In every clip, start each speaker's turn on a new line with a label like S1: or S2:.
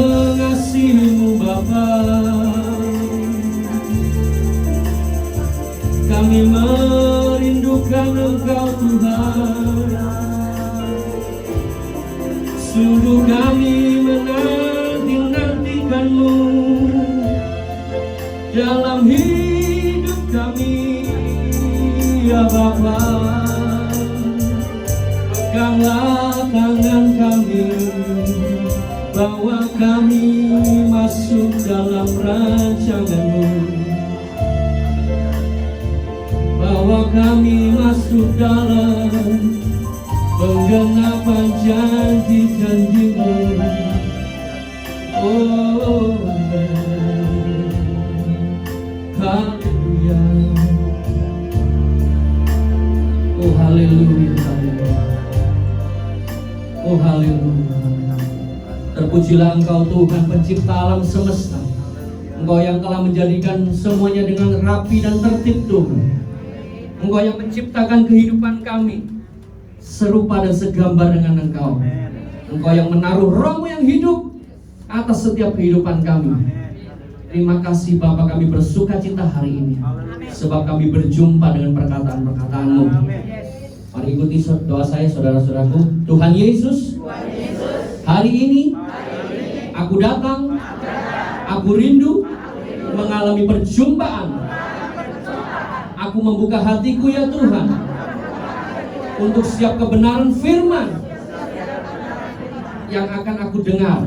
S1: mengasihi-Mu Bapa. Kami merindukan Engkau Tuhan. Sungguh kami menanti-nantikan-Mu dalam hidup kami, ya Bapa. Peganglah tangan kami, bawa kami masuk dalam rancangan-Mu, bawa kami masuk dalam penggenapan janji-janji-Mu. Oh, haleluya. Oh, haleluya. Oh, haleluya. Terpujilah Engkau Tuhan, pencipta alam semesta. Engkau yang telah menjadikan semuanya dengan rapi dan tertib, Tuhan. Engkau yang menciptakan kehidupan kami serupa dan segambar dengan Engkau. Engkau yang menaruh Roh-Mu yang hidup atas setiap kehidupan kami. Terima kasih Bapa, kami bersuka cita hari ini sebab kami berjumpa dengan perkataan-perkataan-Mu. Mari ikuti doa saya, saudara-saudaraku. Tuhan Yesus, hari ini aku datang, aku rindu mengalami perjumpaan. Aku membuka hatiku ya Tuhan untuk setiap kebenaran firman yang akan aku dengar.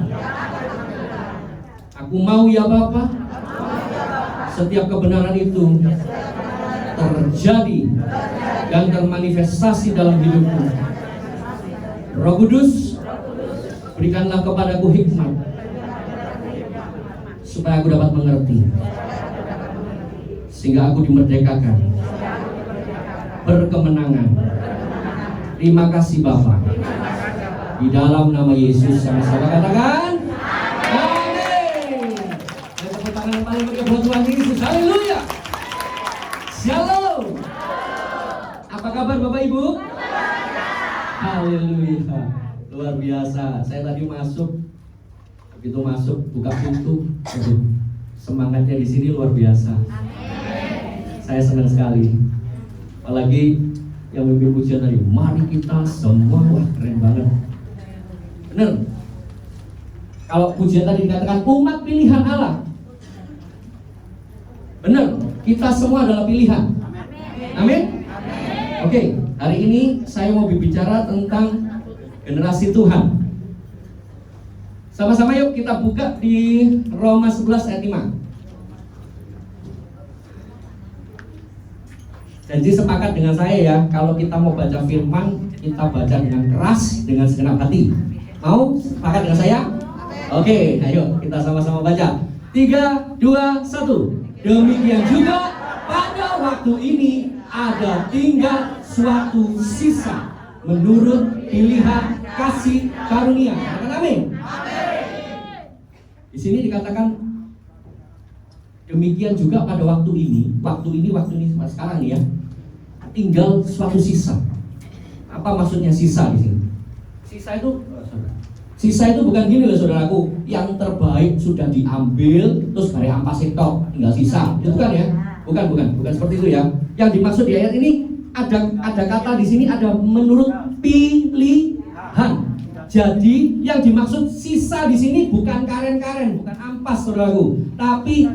S1: Aku mau ya Bapa, setiap kebenaran itu terjadi dan termanifestasi dalam hidupku. Roh Kudus, berikanlah kepadaku hikmat supaya aku dapat mengerti, sehingga aku dimerdekakan, berkemenangan. Terima kasih Bapa. Di dalam nama Yesus sama-sama katakan amin. Dan tepuk tangan yang paling meriah buat Tuhan Yesus. Haleluya. Shalom. Apa kabar Bapak Ibu? Haleluya. Luar biasa. Saya tadi begitu masuk buka pintu, semangatnya di sini luar biasa. Saya senang sekali. Apalagi yang memimpin pujian tadi, mari kita semua, wah keren banget. Benar. Kalau pujian tadi dikatakan umat pilihan Allah, benar. Kita semua adalah pilihan. Amin. Oke, hari ini saya mau berbicara tentang generasi Tuhan. Sama-sama yuk kita buka di Roma 11 ayat 5. Janji sepakat dengan saya ya, kalau kita mau baca firman, kita baca dengan keras, dengan segenap hati. Mau sepakat dengan saya? Oke, ayo kita sama-sama baca. 3, 2, 1. Demikian juga pada waktu ini ada tinggal suatu sisa menurut pilihan kasih karunia. Katakan amin. Di sini dikatakan demikian juga pada waktu ini sekarang ya, tinggal suatu sisa. Apa maksudnya sisa di sini? Sisa itu bukan gini loh saudaraku, yang terbaik sudah diambil terus bare ampas tok, tinggal sisa. Itu kan ya? Bukan seperti itu ya. Yang dimaksud di ayat ini ada kata di sini ada menurut pilihan. Jadi yang dimaksud sisa di sini bukan karen-karen, bukan ampas saudaraku, tapi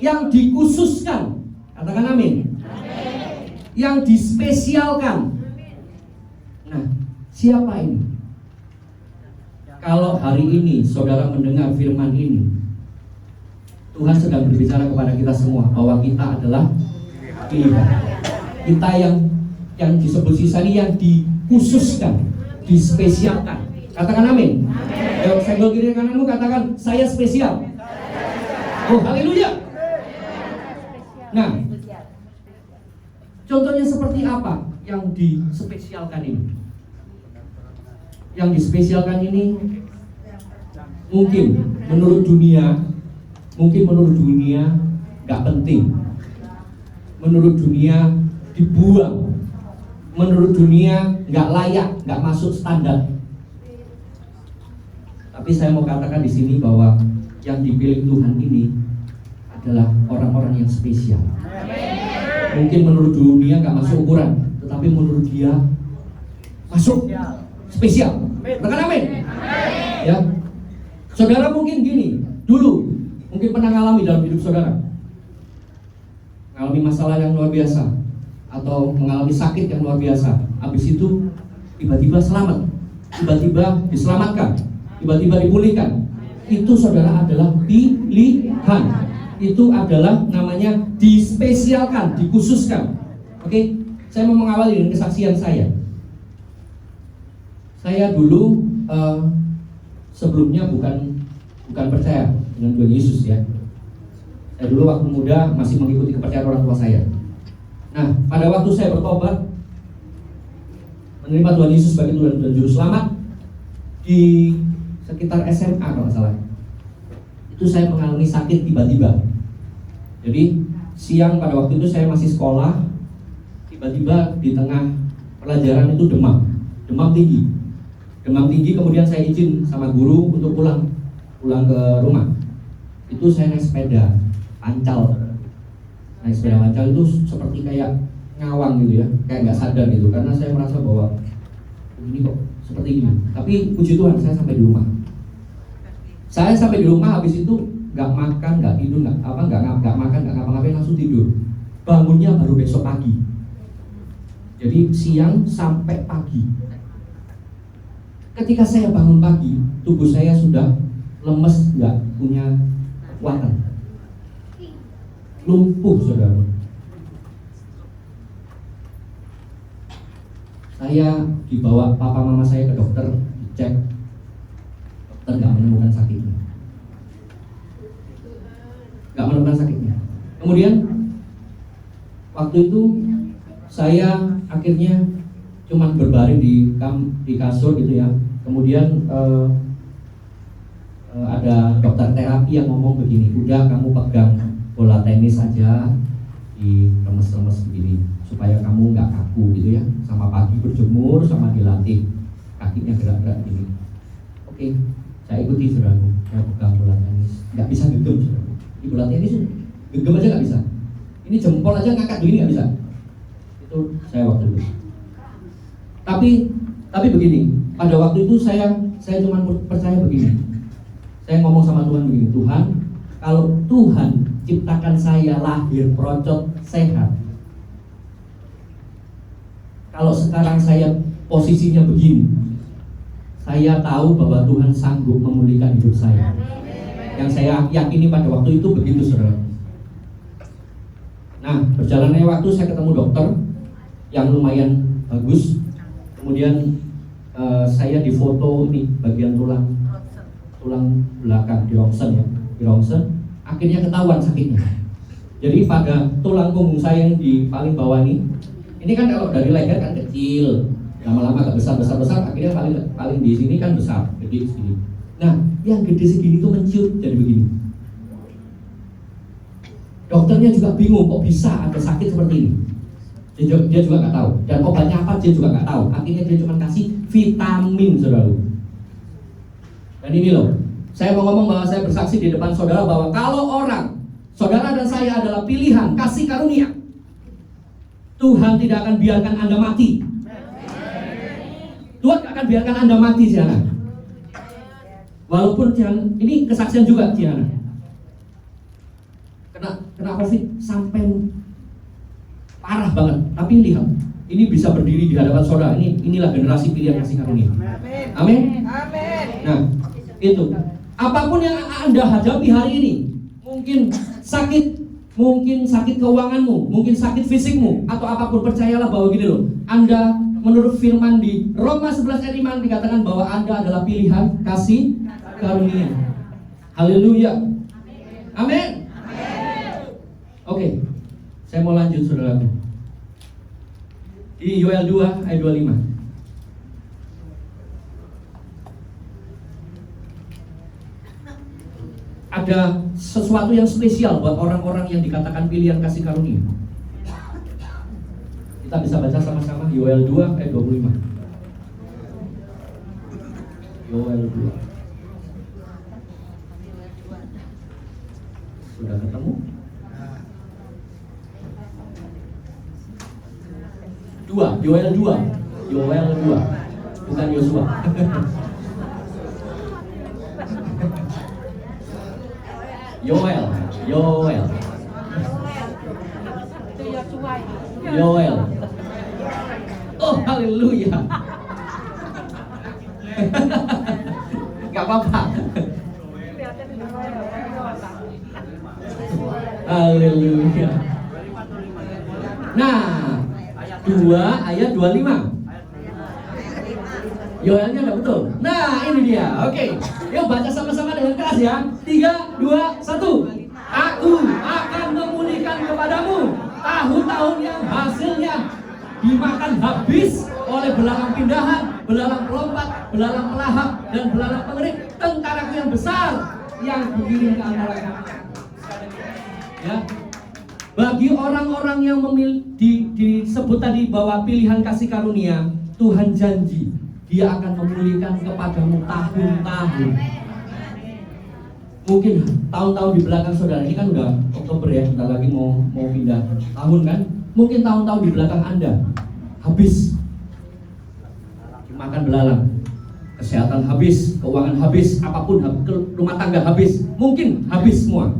S1: yang dikhususkan. Katakan amin. Yang dispesialkan. Nah, siapa ini? Kalau hari ini saudara mendengar firman ini, Tuhan sedang berbicara kepada kita semua bahwa kita adalah pilihan. Kita yang disebut sisa ini yang dikhususkan, dispesialkan. Katakan amin. Ayo senggol kiri kananmu, katakan saya spesial. Oh haleluya. Nah, contohnya seperti apa yang dispesialkan ini? Yang dispesialkan ini mungkin menurut dunia nggak penting, menurut dunia dibuang, menurut dunia nggak layak, nggak masuk standar. Tapi saya mau katakan di sini bahwa yang dipilih Tuhan ini adalah orang-orang yang spesial. Mungkin menurut dunia nggak masuk ukuran, tetapi menurut dia masuk spesial. Tekan amin. Ya, saudara mungkin gini, dulu mungkin pernah ngalami dalam hidup saudara, mengalami masalah yang luar biasa atau mengalami sakit yang luar biasa. Habis itu tiba-tiba selamat, tiba-tiba diselamatkan, tiba-tiba dipulihkan. Itu saudara adalah pilihan. Itu adalah namanya dispesialkan, dikhususkan. Oke, saya mau mengawali dengan kesaksian saya. Saya dulu sebelumnya bukan percaya dengan Tuhan Yesus ya. Saya dulu waktu muda masih mengikuti kepercayaan orang tua saya. Nah, pada waktu saya bertobat, menerima Tuhan Yesus sebagai Tuhan dan Juru Selamat di sekitar SMA kalau nggak salah, itu saya mengalami sakit tiba-tiba. Jadi siang pada waktu itu saya masih sekolah, tiba-tiba di tengah pelajaran itu demam tinggi, kemudian saya izin sama guru untuk pulang ke rumah. Itu saya naik sepeda pancal itu seperti kayak ngawang gitu ya, kayak nggak sadar gitu, karena saya merasa bahwa ini kok seperti ini. Tapi puji Tuhan saya sampai di rumah. Habis itu nggak makan, nggak tidur, nggak makan, nggak ngapa-ngapain, langsung tidur. Bangunnya baru besok pagi. Jadi siang sampai pagi. Ketika saya bangun pagi, tubuh saya sudah lemes, nggak punya kekuatan, lumpuh saudara. Saya dibawa papa mama saya ke dokter, dicek, dokter nggak menemukan sakitnya. Kemudian waktu itu saya akhirnya cuman berbaring di kasur gitu ya. Kemudian ada dokter terapi yang ngomong begini, udah kamu pegang bola tenis aja, diremes-remes begini supaya kamu nggak kaku gitu ya. Sama pagi berjemur, sama dilatih kakinya gerak-gerak gini. Oke, saya ikuti saudaraku. Saya pegang bola tenis, nggak bisa genggam saudaraku. Di bola tenis genggam aja nggak bisa. Ini jempol aja ngangkat begini nggak bisa. Itu saya waktu itu. Tapi begini, pada waktu itu saya cuma percaya begini. Saya ngomong sama Tuhan begini, Tuhan, kalau Tuhan ciptakan saya lahir procot sehat, kalau sekarang saya posisinya begini, saya tahu bahwa Tuhan sanggup memulihkan hidup saya. Yang saya yakini pada waktu itu begitu, saudara. Nah, berjalannya waktu saya ketemu dokter yang lumayan bagus. Kemudian saya difoto ini bagian tulang belakang di rongsen, akhirnya ketahuan sakitnya. Jadi pada tulang punggung saya yang di paling bawah ini kan kalau dari leher kan kecil, lama-lama agak besar, akhirnya paling di sini kan besar, gede segini. Nah, yang gede segini tuh menciut jadi begini. Dokternya juga bingung kok bisa ada sakit seperti ini. Dia juga nggak tahu, dan obatnya apa dia juga nggak tahu. Akhirnya dia cuma kasih vitamin, saudara. Dan ini loh, saya mau ngomong bahwa saya bersaksi di depan saudara bahwa kalau saudara dan saya adalah pilihan kasih karunia, Tuhan tidak akan biarkan Anda mati. Tuhan akan biarkan Anda mati, Ciana. Walaupun ini kesaksian juga, Ciana. Kena COVID sampai parah banget, tapi lihat, ini bisa berdiri di hadapan saudara. Inilah generasi pilihan kasih karunia. Amin. Nah, itu. Apapun yang Anda hadapi hari ini, mungkin sakit keuanganmu, mungkin sakit fisikmu, atau apapun, percayalah bahwa gini loh, Anda menurut firman di Roma 11 ayat 5 dikatakan bahwa Anda adalah pilihan kasih karunia. Haleluya. Amin. Oke, saya mau lanjut saudaraku. Di Yoel 2 ayat 25. Ada sesuatu yang spesial buat orang-orang yang dikatakan pilihan kasih karunia. Kita bisa baca sama-sama Yoel 2 ayat 25. Yoel 2. Sudah ketemu? 2, Yoel 2. Yoel 2. Bukan Yosua. Yoel. Oh, haleluya. Gak apa-apa. Haleluya. Nah, 2 ayat 25. Yoelnya enggak betul. Nah, ini dia. Oke. Yuk baca sama-sama dengan keras ya. 3, 2, 1. Aku akan memulihkan kepadamu tahun-tahun yang hasilnya dimakan habis oleh belalang pindahan, belalang pelompat, belalang pelahap, dan belalang pengerik, tentaraku yang besar yang dikirim ke antara kamu. Ya. Bagi orang-orang yang disebut tadi bahwa pilihan kasih karunia, Tuhan janji Dia akan memulihkan kepadamu tahun-tahun. Mungkin tahun-tahun di belakang saudara, ini kan udah Oktober ya, bentar lagi mau pindah tahun kan. Mungkin tahun-tahun di belakang Anda habis dimakan belalang, kesehatan habis, keuangan habis, apapun, rumah tangga habis, mungkin habis semua.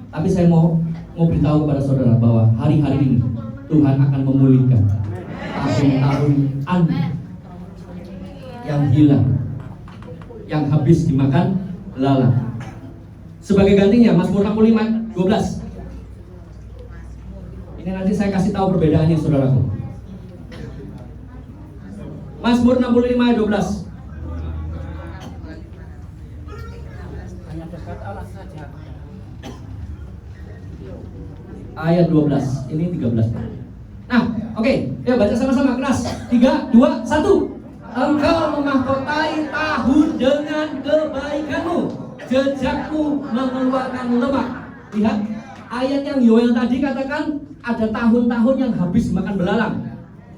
S1: Tapi saya mau beritahu kepada saudara bahwa hari-hari ini Tuhan akan memulihkan tahun-tahun Anda yang hilang, yang habis dimakan belalang. Sebagai gantinya Mazmur 65 12. Ini nanti saya kasih tahu perbedaannya saudaraku. Mazmur 65 ayat 12. Hanya dekat Allah saja. Ayat 12. Ini 13. Nah, oke. Ya baca sama-sama keras. 3, 2, 1. Engkau memahkotai tahun dengan kebaikanmu, jejakmu mengeluarkan lemak. Lihat, ayat yang Yoel tadi katakan ada tahun-tahun yang habis makan belalang.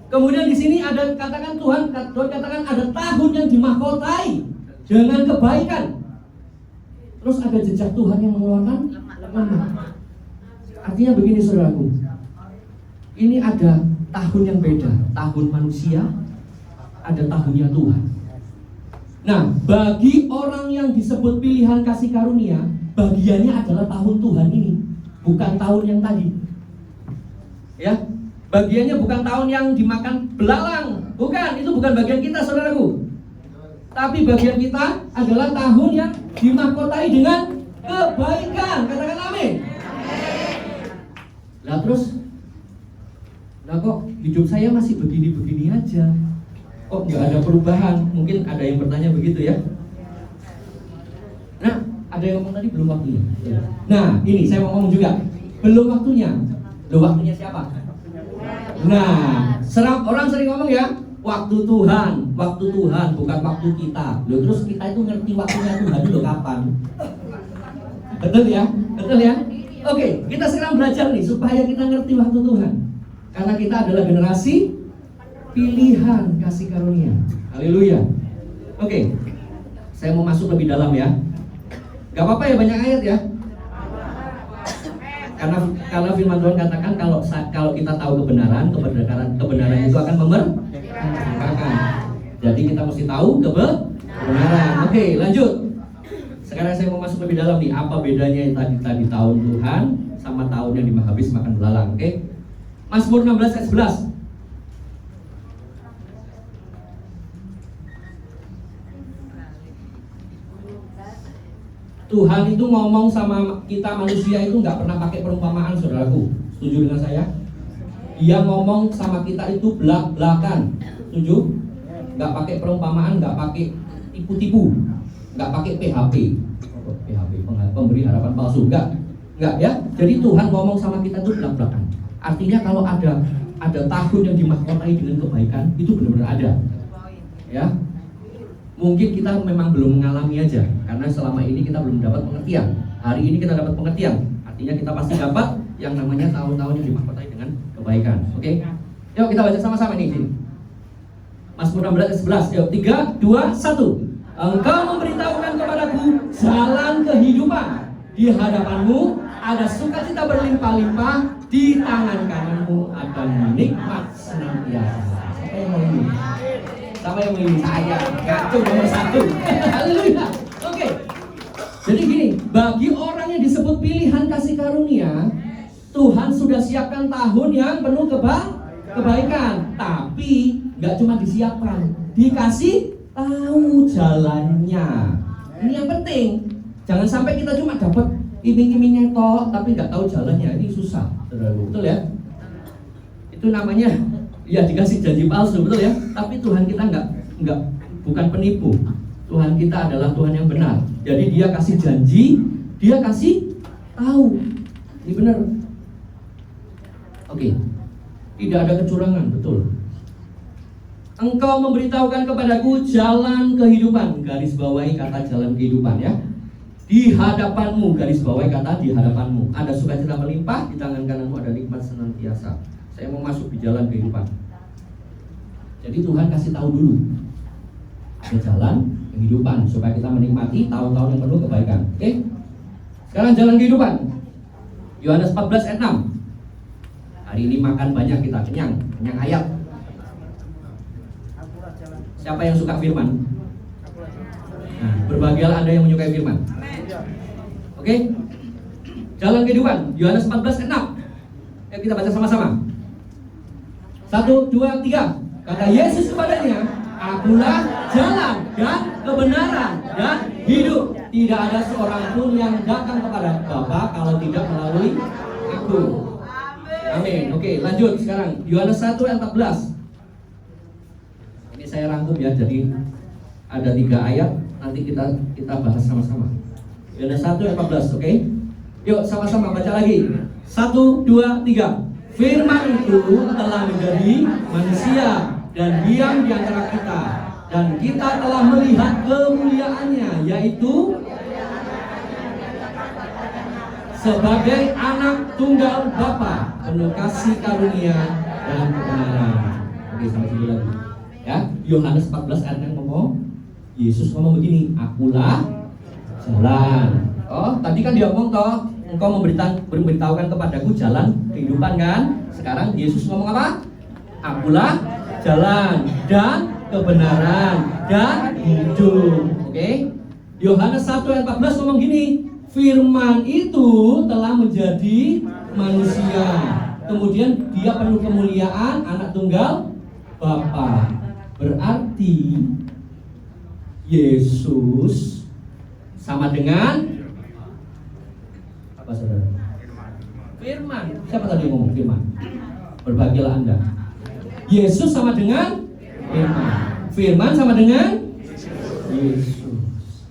S1: Kemudian di sini ada katakan Tuhan katakan ada tahun yang dimahkotai dengan kebaikan. Terus ada jejak Tuhan yang mengeluarkan lemak. Artinya begini saudaraku, ini ada tahun yang beda, tahun manusia, ada tahunnya Tuhan. Nah, bagi orang yang disebut pilihan kasih karunia, bagiannya adalah tahun Tuhan ini, bukan tahun yang tadi. Ya, bagiannya bukan tahun yang dimakan belalang, bukan, itu bukan bagian kita saudaraku. Tapi bagian kita adalah tahun yang dimahkotai dengan kebaikan. Katakan amin. Nah terus, nah kok hidup saya masih begini-begini aja? Kok nggak ada perubahan? Mungkin ada yang bertanya begitu ya. Nah, ada yang ngomong tadi belum waktunya. Nah, ini saya mau ngomong juga. Belum waktunya. Belum waktunya siapa? Nah, orang sering ngomong ya, waktu Tuhan, bukan waktu kita. Loh, terus kita itu ngerti waktunya Tuhan itu kapan? Betul ya? Betul ya? Oke, kita sekarang belajar nih supaya kita ngerti waktu Tuhan. Karena kita adalah generasi pilihan kasih karunia. Haleluya. Oke, saya mau masuk lebih dalam ya. Gak apa-apa ya banyak ayat ya. Karena firman Tuhan katakan kalau kita tahu kebenaran itu akan memerdekakan. Jadi kita mesti tahu kebenaran. Oke, lanjut. Sekarang saya mau masuk lebih dalam nih, apa bedanya yang tadi tahun Tuhan sama tahun yang habis makan belalang. Oke. Mazmur 16 ayat 11. Tuhan itu ngomong sama kita manusia itu nggak pernah pakai perumpamaan, saudaraku. Setuju dengan saya? Dia ngomong sama kita itu belak-belakan. Setuju? Nggak pakai perumpamaan, nggak pakai tipu-tipu, nggak pakai PHP, pemberi harapan palsu, nggak ya. Jadi Tuhan ngomong sama kita itu belak-belakan. Artinya kalau ada tahun yang dimahkotai dengan kebaikan, itu benar-benar ada. Ya. Mungkin kita memang belum mengalami aja, karena selama ini kita belum dapat pengertian. Hari ini kita dapat pengertian, artinya kita pasti dapat yang namanya tahun-tahun yang dimahkotai dengan kebaikan. Oke? Yuk kita baca sama-sama nih sini. Mazmur 16 ayat 11. Yuk 3, 2, 1. Engkau memberitahukan kepadaku jalan kehidupan. Di hadapanmu ada sukacita berlimpah-limpah, di tangan kananmu ada nikmat senantiasa. Siapa yang mau ini? Siapa yang mau ini? Saya. Ngaco nomor 1. Haleluya. Oke. Jadi gini, bagi orang yang disebut pilihan kasih karunia, Tuhan sudah siapkan tahun yang penuh kebaikan. Tapi nggak cuma disiapkan, dikasih tahu jalannya. Ini yang penting. Jangan sampai kita cuma dapat iming-imingnya toh, tapi nggak tahu jalannya. Ini susah, betul ya? Itu namanya ya dikasih janji palsu, betul ya? Tapi Tuhan kita nggak bukan penipu. Tuhan kita adalah Tuhan yang benar. Jadi Dia kasih janji, Dia kasih tahu. Ini benar. Oke. Tidak ada kecurangan, betul. Engkau memberitahukan kepadaku jalan kehidupan. Garis bawahi kata jalan kehidupan ya. Di hadapanmu, garis bawahi kata di hadapanmu ada sukacita melimpah, di tangan kananmu ada nikmat senantiasa. Saya mau masuk di jalan kehidupan. Jadi Tuhan kasih tahu dulu ada jalan kehidupan supaya kita menikmati tahun-tahun yang penuh kebaikan. Oke? Sekarang jalan kehidupan. Yohanes 14 ayat 6. Hari ini makan banyak kita, kenyang ayat. Siapa yang suka firman? Nah, berbahagialah Anda yang menyukai firman. Oke? Jalan kehidupan, Yohanes 14 ayat 6. Ayo kita baca sama-sama. 1, 2, 3. Kata Yesus kepadanya, Akulah jalan dan kebenaran dan hidup. Tidak ada seorang pun yang datang kepada Bapa kalau tidak melalui Aku. Amin. Oke, lanjut sekarang. Yohanes 1 ayat 14. Ini saya rangkum ya, jadi ada 3 ayat. Nanti kita bahas sama-sama. Yohanes 1 ayat 14, oke? Yuk sama-sama baca lagi. 1, 2, 3. Firman itu telah menjadi manusia dan diam di antara kita, dan kita telah melihat kemuliaannya, yaitu sebagai anak tunggal Bapa, penuh kasih karunia dan kebenaran. Oke, sampai sini lagi. Ya, Yohanes 14 ayat yang ngomong, Yesus ngomong begini, Akulah jalan. Oh, tadi kan dia ngomong toh, engkau memberitahukan kepadaku jalan kehidupan kan? Sekarang Yesus ngomong apa? Akulah jalan dan kebenaran dan hidup. Oke? Yohanes 1 ayat 14 ngomong gini, firman itu telah menjadi manusia. Kemudian dia penuh kemuliaan, anak tunggal Bapa. Berarti Yesus sama dengan apa saudara? Firman. Siapa tadi yang ngomong firman? Berbahagialah Anda. Yesus sama dengan firman. Firman sama dengan Yesus.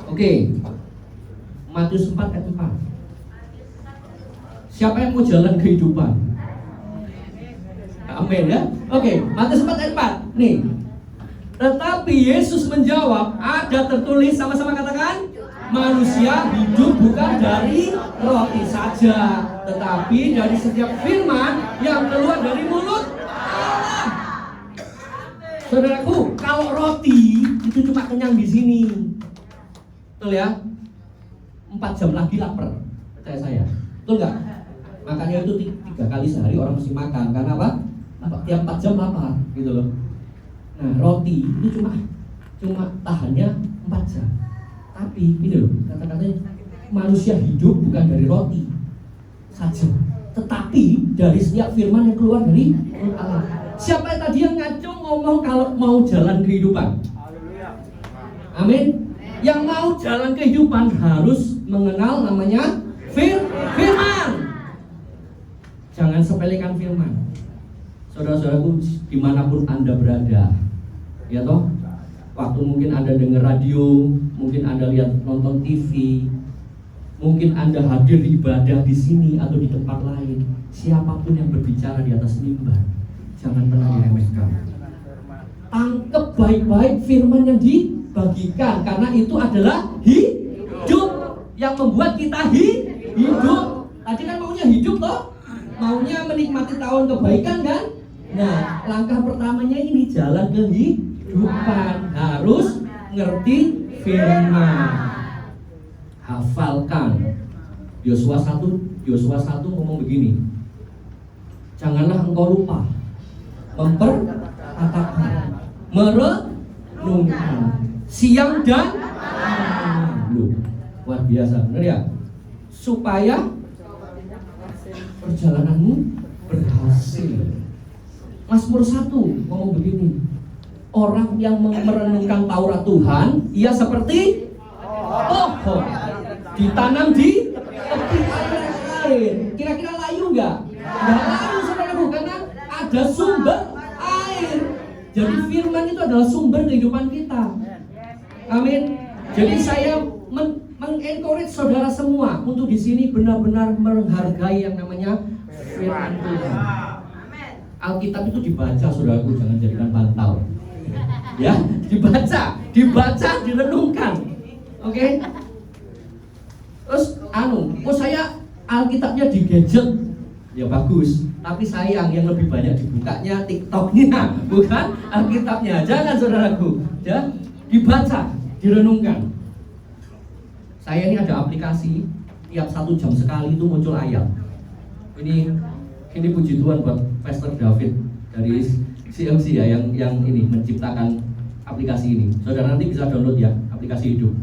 S1: Oke. Matius 4 ayat 4. Siapa yang mau jalan kehidupan? Amin ya. Oke, Matius 4 ayat 4. Nih. Tetapi Yesus menjawab, ada tertulis, sama-sama katakan, manusia hidup bukan dari roti saja, tetapi dari setiap firman yang keluar dari mulut Allah. Saudaraku, kalau roti itu cuma kenyang di sini, betul ya? 4 jam lagi lapar, percaya saya, betul nggak? Makanya itu 3 kali sehari orang mesti makan, karena apa? Tiap 4 jam lapar, gitu loh. Nah, roti itu cuma tahannya 4 jam. Tapi ini loh, kata-katanya manusia hidup bukan dari roti saja, tetapi dari setiap firman yang keluar dari mulut Allah. Siapa yang tadi yang ngaco ngomong kalau mau jalan kehidupan? Amin. Yang mau jalan kehidupan harus mengenal namanya firman. Jangan sepelekan firman. Saudara-saudaraku, dimanapun Anda berada, ya toh, waktu mungkin Anda dengar radio, mungkin Anda lihat nonton TV, mungkin Anda hadir di ibadah di sini atau di tempat lain, siapapun yang berbicara di atas mimbar, jangan pernah diremehkan. Tangkap baik-baik firman yang dibagikan, karena itu adalah hidup yang membuat kita hidup. Tadi kan maunya hidup toh, maunya menikmati tahun kebaikan kan? Nah, langkah pertamanya ini jalan kehidupan, harus ngerti firman. hafalkan. Yosua 1 ngomong begini, janganlah engkau lupa memperkatakan, merenungkan siang dan malam. Luar biasa, benar ya? Supaya perjalananmu berhasil. Mazmur 1 ngomong begini, orang yang merenungkan Taurat Tuhan, ia seperti pohon ditanam di tepi air. Kira-kira layu nggak? Nggak layu saudaraku, karena ada sumber air. Jadi firman itu adalah sumber kehidupan kita. Amin. Jadi saya mengencourage saudara semua untuk di sini benar-benar menghargai yang namanya firman Tuhan. Alkitab itu dibaca saudaraku, jangan jadikan bantal. Ya, dibaca, direnungkan. Oke? Terus saya Alkitabnya di gadget. Ya bagus, tapi sayang yang lebih banyak dibukanya TikToknya, bukan Alkitabnya. Jangan saudaraku, ya, dibaca, direnungkan. Saya ini ada aplikasi, tiap 1 jam sekali itu muncul ayat. Ini puji Tuhan buat Pastor David dari CMC ya, yang ini menciptakan aplikasi ini. Saudara nanti bisa download ya aplikasi hidup.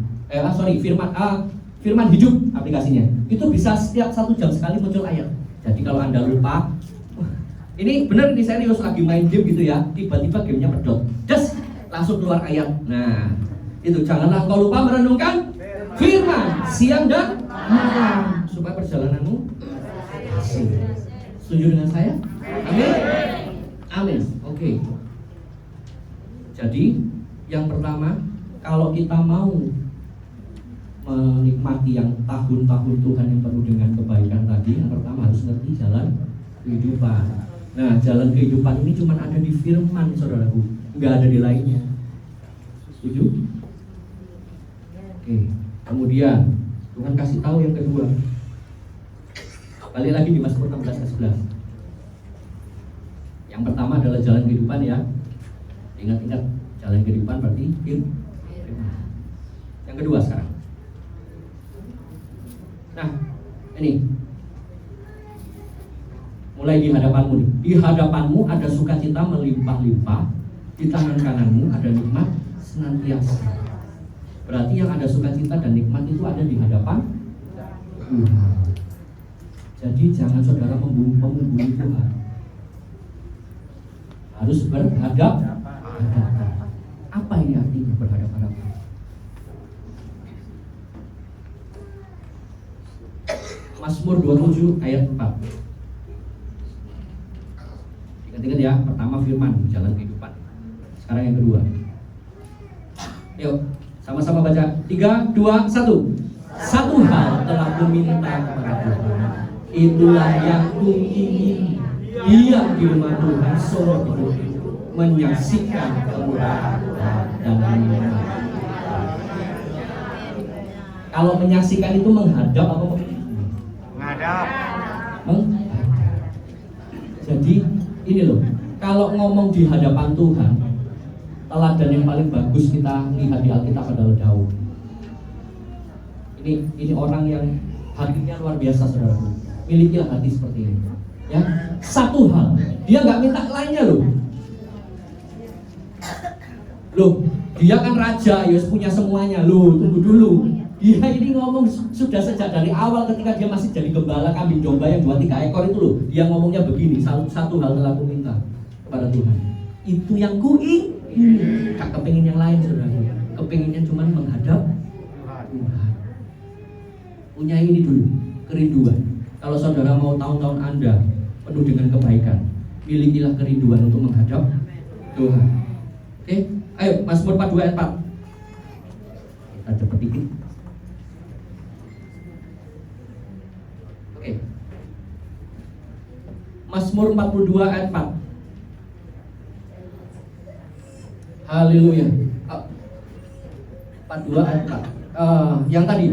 S1: Firman hidup aplikasinya. Itu bisa setiap 1 jam sekali muncul ayat. Jadi kalau Anda lupa, ini benar, ini serius, lagi main game gitu ya, tiba-tiba gamenya pedot, langsung keluar ayat. Nah, itu janganlah engkau lupa merenungkan firman siang dan malam supaya perjalananmu berhasil. Setuju dengan saya? Amin. Amin. Oke. Jadi yang pertama, kalau kita mau menikmati yang tahun-tahun Tuhan yang penuh dengan kebaikan tadi, yang pertama harus ngerti jalan kehidupan. Nah, jalan kehidupan ini cuma ada di firman saudaraku, nggak ada di lainnya. Setuju? Oke. Kemudian Tuhan kasih tahu yang kedua. Balik lagi di Mazmur 16 ayat 11. Yang pertama adalah jalan kehidupan ya. Ingat-ingat, jalan kehidupan berarti firman. Yang kedua sekarang. Nah, ini mulai di hadapanmu nih. Di hadapanmu ada sukacita melimpah-limpah, di tangan kananmu ada nikmat senantiasa. Berarti yang ada sukacita dan nikmat itu ada di hadapan Tuhan. Jadi jangan saudara membumbui Tuhan. Harus berhadapan. Apa ini artinya berhadapan-hadapan? Mazmur 27 ayat 4. Ingat-ingat ya, pertama firman, jalan kehidupan. Sekarang yang kedua. Yuk, sama-sama baca. 3, 2, 1. Satu hal telah kuminta kepada Tuhan, itulah yang kuingini, diam di rumah Tuhan seumur hidup, menyaksikan kemurahan dan nikmat. Kalau menyaksikan itu menghadap apa? Menghadap. Jadi ini loh, kalau ngomong di hadapan Tuhan, teladan yang paling bagus kita lihat di Alkitab adalah Daud. Ini orang yang hatinya luar biasa saudara. Milikilah hati seperti ini. Ya, satu hal, dia nggak minta lainnya loh. Dia kan raja, ya punya semuanya. Tunggu dulu. Dia ini ngomong sudah sejak dari awal ketika dia masih jadi gembala kambing domba yang 2-3 ekor itu loh. Dia ngomongnya begini, satu hal telah aku minta kepada Tuhan. Itu yang kuingin. Gak kepengin yang lain saudara. Kepinginnya cuma menghadap Tuhan. Punya ini dulu, kerinduan. Kalau saudara mau tahun-tahun Anda penuh dengan kebaikan, milikilah kerinduan untuk menghadap Tuhan. Oke, ayo Mazmur 42 ayat 4. Kita cepat dikit. Oke. Mazmur 42 ayat 4. Haleluya. 42 ayat 4. Yang tadi.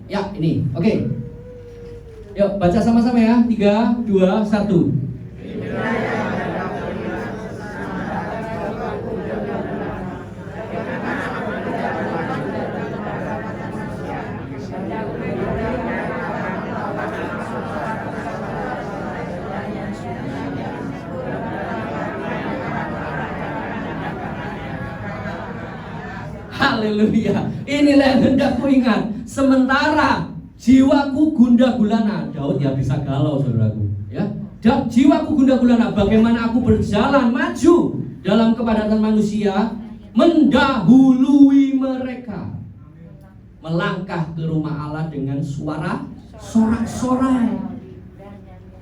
S1: Ya, ini. Oke. Yuk, baca sama-sama ya. 3, 2, 1. Haleluya. Inilah yang hendak ku ingat. Sementara jiwaku gundah gulana. Daud ya bisa galau, saudaraku. Ya, jiwaku gundah gulana. Bagaimana aku berjalan maju dalam kepadatan manusia, mendahului mereka, melangkah ke rumah Allah dengan suara sorak-sorai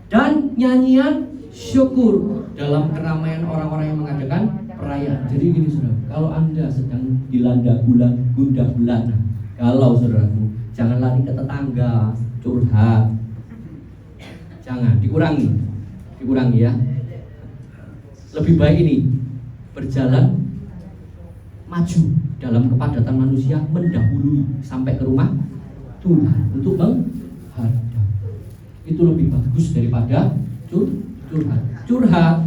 S1: dan nyanyian syukur dalam keramaian orang-orang yang mengadakan perayaan. Jadi gini saudara, kalau Anda sedang dilanda gundah gulana, kalau saudaraku, jangan lari ke tetangga curhat. Jangan, dikurangi ya. Lebih baik ini berjalan maju dalam kepadatan manusia, mendahului sampai ke rumah Tuhan untuk menghadap. Itu lebih bagus daripada curhat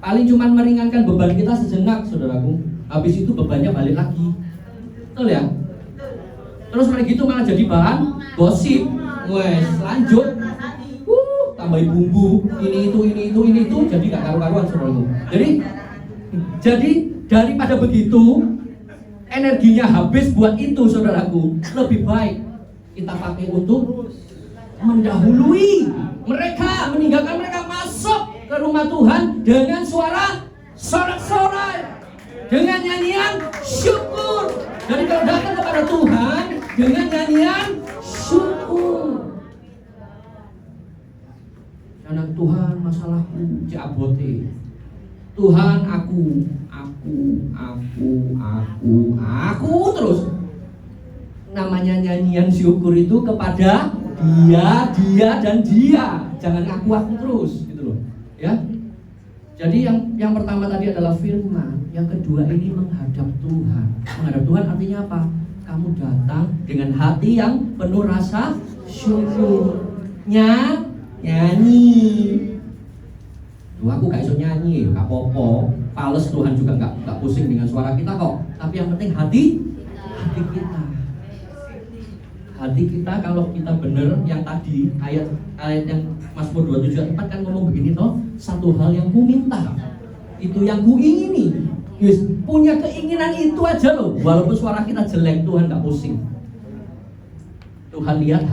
S1: paling cuman meringankan beban kita sejenak, saudaraku. Habis itu bebannya balik lagi, betul ya? Terus mereka gitu malah jadi bahan gosip. Wes lanjut, tambahin bumbu ini itu, jadi gak karu-karuan, saudaraku. Jadi daripada begitu energinya habis buat itu, saudaraku, lebih baik kita pakai untuk mendahului mereka, meninggalkan mereka masuk ke rumah Tuhan dengan suara sorak-sorai, dengan nyanyian syukur. Jadi kalau datang kepada Tuhan dengan nyanyian syukur. Karena Tuhan masalahku jabote. Tuhan aku terus. Namanya nyanyian syukur itu kepada dia dan dia. Jangan aku terus gitu loh. Ya. Jadi yang pertama tadi adalah firman, yang kedua ini menghadap Tuhan. Menghadap Tuhan artinya apa? Kamu datang dengan hati yang penuh rasa syukur. Nyanyi. Tuh, aku gak iso nyanyi, gak apa-apa. Pales Tuhan juga gak pusing dengan suara kita kok. Tapi yang penting hati kita. Hati kita kalau kita benar yang tadi ayat yang Mazmur 27:4 kan ngomong begini toh, satu hal yang ku minta, itu yang ku ingini. Yes, punya keinginan itu aja loh. Walaupun suara kita jelek, Tuhan gak pusing. Tuhan lihat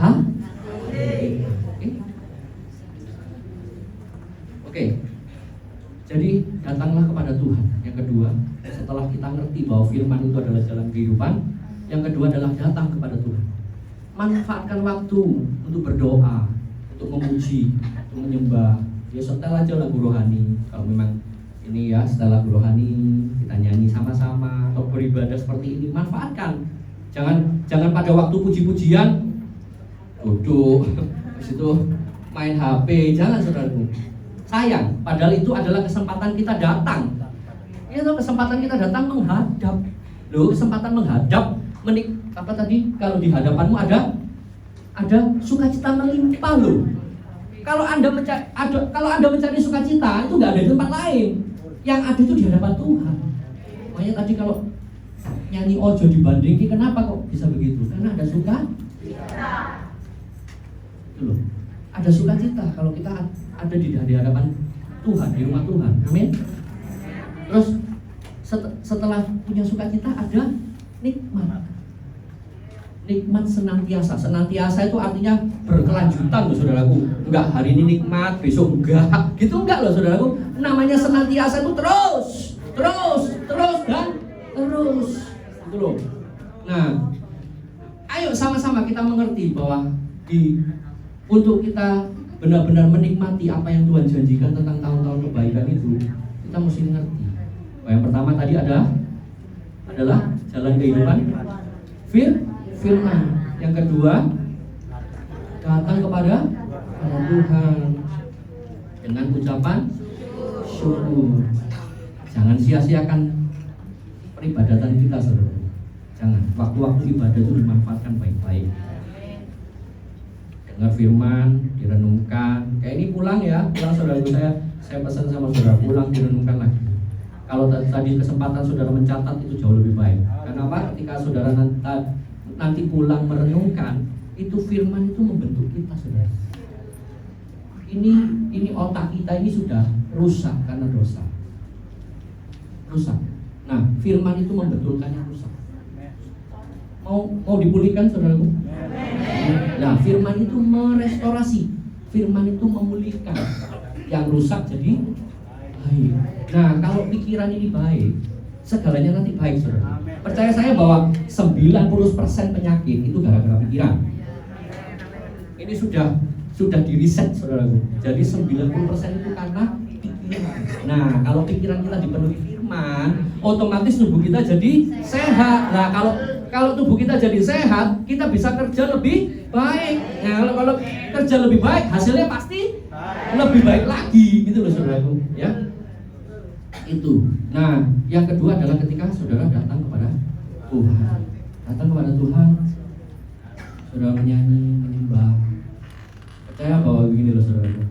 S1: Oke. Jadi datanglah kepada Tuhan. Yang kedua, setelah kita ngerti bahwa firman itu adalah jalan kehidupan, yang kedua adalah datang kepada Tuhan. Manfaatkan waktu untuk berdoa, untuk memuji, untuk menyembah. Ya setel aja lagu rohani. Kalau memang ini ya setel lagu rohani, kita nyanyi sama-sama atau beribadah seperti ini, manfaatkan. Jangan pada waktu puji-pujian duduk, habis itu main HP, jangan saudaraku. Sayang, padahal itu adalah kesempatan kita datang. Itu kesempatan kita datang menghadap. Loh, kesempatan menghadap apa tadi? Kalau di hadapanmu ada sukacita melimpah loh. Kalau Anda mencari sukacita itu nggak ada di tempat lain. Yang ada itu di hadapan Tuhan. Makanya tadi kalau nyanyi ojo dibandingin, kenapa kok bisa begitu? Karena ada sukacita. Itu loh. Ada sukacita kalau kita ada di hadapan Tuhan, di rumah Tuhan. Amin. Terus setelah punya sukacita ada nikmat. Nikmat senantiasa. Senantiasa itu artinya berkelanjutan loh saudaraku. Enggak hari ini nikmat, besok enggak. Gitu enggak loh saudaraku. Namanya senantiasa itu terus dan terus. Gitu loh. Nah, ayo sama-sama kita mengerti bahwa untuk kita benar-benar menikmati apa yang Tuhan janjikan tentang tahun-tahun kebaikan itu, kita mesti mengerti. Yang pertama tadi adalah jalan kehidupan firman. Yang kedua, datang kepada Tuhan dengan ucapan syukur. Jangan sia-siakan peribadatan kita, saudara. Jangan, waktu-waktu ibadah itu dimanfaatkan baik-baik. Dengar firman, direnungkan. Kayak ini pulang saudaraku, saya pesan sama saudara, pulang direnungkan lagi. Kalau tadi kesempatan saudara mencatat itu jauh lebih baik. Kenapa? Ketika saudara nanti pulang merenungkan, itu firman itu membentuk kita, saudara. Ini otak kita ini sudah rusak karena dosa. Rusak. Nah, firman itu membetulkan yang rusak. Mau dipulihkan saudaraku? Nah, firman itu merestorasi, firman itu memulihkan yang rusak jadi baik. Nah, kalau pikiran ini baik, segalanya nanti baik, saudara. Percaya saya bahwa 90% penyakit itu gara-gara pikiran. Ini sudah diriset, saudaraku. Jadi 90% itu karena pikiran. Nah, kalau pikiran kita dipenuhi firman, otomatis tubuh kita jadi sehat. Nah, kalau tubuh kita jadi sehat, kita bisa kerja lebih baik. Nah, kalau kerja lebih baik, hasilnya pasti lebih baik lagi, gitu loh, saudaraku. Ya, itu. Nah, yang kedua adalah ketika saudara datang kepada Tuhan. Datang kepada Tuhan, saudara menyanyi, menyembah. Percaya bahwa begini loh, saudaraku.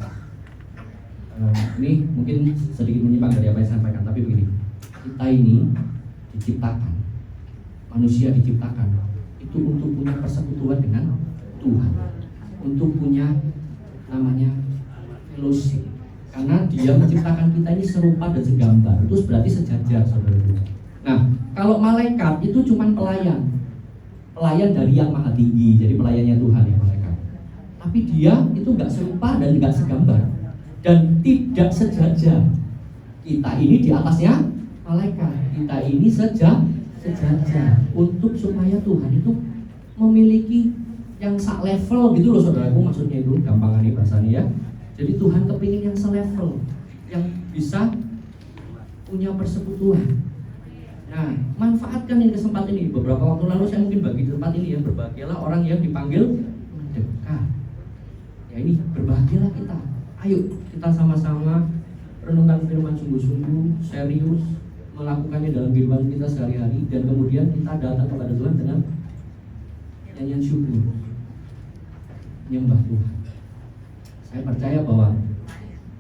S1: Ini mungkin sedikit menyimpang dari apa yang saya sampaikan, tapi begini. Kita ini diciptakan, manusia diciptakan itu untuk punya persekutuan dengan Tuhan, untuk punya namanya fellowship. Karena Dia menciptakan kita ini serupa dan segambar, itu berarti sejajar, saudara. Nah, kalau malaikat itu cuma pelayan dari yang maha tinggi, jadi pelayannya Tuhan ya malaikat. Tapi dia itu nggak serupa dan nggak segambar dan tidak sejajar. Kita ini di atasnya malaikat, kita ini sejajar untuk supaya Tuhan itu memiliki yang sak level gitu loh, saudaraku. Maksudnya itu gampangannya bahasanya ya. Jadi Tuhan kepingin yang selevel, yang bisa punya persekutuan. Nah, manfaatkan ini kesempatan ini. Beberapa waktu lalu saya mungkin bagi tempat ini ya, berbahagialah orang yang dipanggil mendekat. Ya ini berbahagialah kita. Ayo kita sama-sama renungkan firman sungguh-sungguh, serius, melakukannya dalam kehidupan kita sehari-hari, dan kemudian kita datang kepada Tuhan dengan nyanyian syukur, menyembah Tuhan. Saya percaya bahwa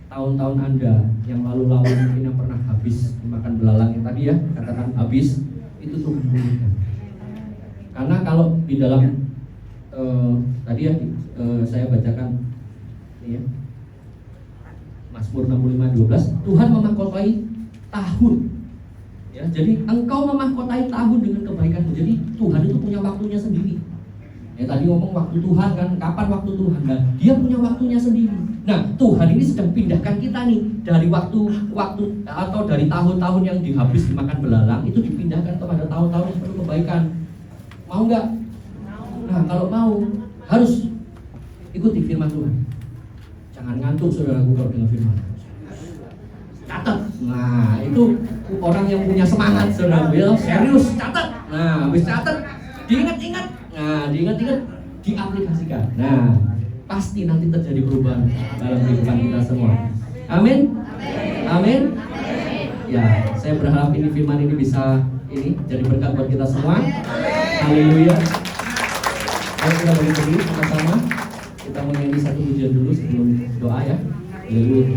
S1: tahun-tahun Anda yang lalu-lalu mungkin yang pernah habis dimakan belalang yang tadi ya, katakan habis, itu Tuhan pulihkan. Karena kalau di dalam tadi ya saya bacakan ini ya, Mazmur 65:12, Tuhan memahkotai tahun. Ya, jadi engkau memahkotai tahun dengan kebaikanmu. Jadi Tuhan itu punya waktunya sendiri. Ya tadi ngomong waktu Tuhan kan, kapan waktu Tuhan? Nah, Dia punya waktunya sendiri. Nah, Tuhan ini sedang pindahkan kita nih dari waktu atau dari tahun-tahun yang dihabis dimakan belalang itu dipindahkan kepada tahun-tahun yang penuh kebaikan. Mau nggak? Nah, kalau mau harus ikuti firman Tuhan. Jangan ngantuk saudaraku kalau dengar firman. Catat. Nah, itu orang yang punya semangat saudaraku ya, serius catat. Nah, habis catat diingat-ingat. Nah, diingat-ingat, diaplikasikan. Nah, pasti nanti terjadi perubahan dalam kehidupan kita semua. Amin. Amin. Ya, saya berharap ini firman ini bisa jadi berkat buat kita semua. Haleluya. Ayo kita berdiri sama-sama. Kita menyanyi satu pujian dulu sebelum doa ya. Haleluya.